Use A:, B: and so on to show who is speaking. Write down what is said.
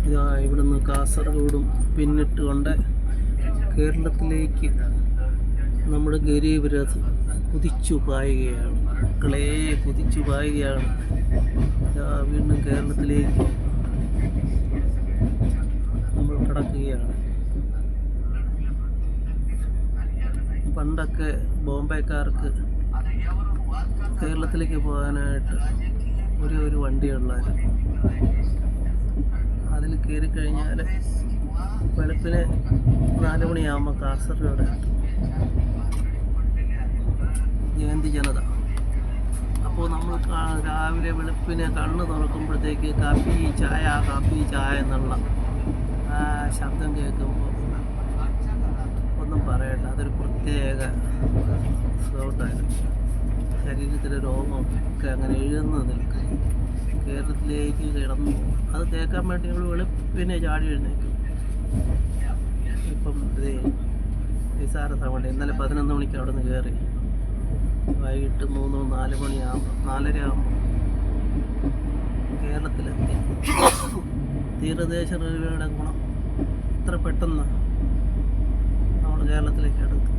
A: ഇതാ ഇവിടുന്ന് കാസർഗോഡും പിന്നിട്ടുകൊണ്ട് കേരളത്തിലേക്ക് നമ്മുടെ ഗരീബ് രഥ് കുതിച്ചു പായുകയാണ്. മക്കളെ കുതിച്ചു പായുകയാണ്. ഇതാ വീണ്ടും കേരളത്തിലേക്ക് നമ്മൾ കടക്കുകയാണ്. പണ്ടൊക്കെ ബോംബെക്കാർക്ക് കേരളത്തിലേക്ക് പോകാനായിട്ട് ഒരു വണ്ടിയുള്ളായിരുന്നു. അതിൽ കയറി കഴിഞ്ഞാൽ വെളുപ്പിന് 4 മണിയാകുമ്പോൾ കാസർഗോഡ് ജയന്തി ജനത. അപ്പോൾ നമ്മൾ രാവിലെ വെളുപ്പിന് കണ്ണ് തുറക്കുമ്പോഴത്തേക്ക് കാപ്പി ചായ എന്നുള്ള ആ ശബ്ദം കേൾക്കുമ്പോൾ ഒന്നും പറയണ്ട, അതൊരു പ്രത്യേക സൗണ്ടായിരുന്നു. ശരീരത്തിലെ രോമമൊക്കെ അങ്ങനെ എഴുതുന്ന നിൽക്കും. കേരളത്തിലേക്ക് കിടന്നു അത് കേൾക്കാൻ വേണ്ടി നമ്മൾ വെളുപ്പിനെ ചാടി എഴുന്നേക്കും. ഇപ്പം ഇത് നിസാര സമയം. ഇന്നലെ 11 മണിക്ക് അവിടെ നിന്ന് കയറി വൈകിട്ട് 3-4 മണിയാകുമ്പോൾ 4:30 ആകുമ്പോൾ കേരളത്തിലെത്തി. തീരദേശ റെയിൽവേയുടെ ഗുണം ഇത്ര പെട്ടെന്ന് നമ്മൾ കേരളത്തിലേക്ക് അടുത്ത്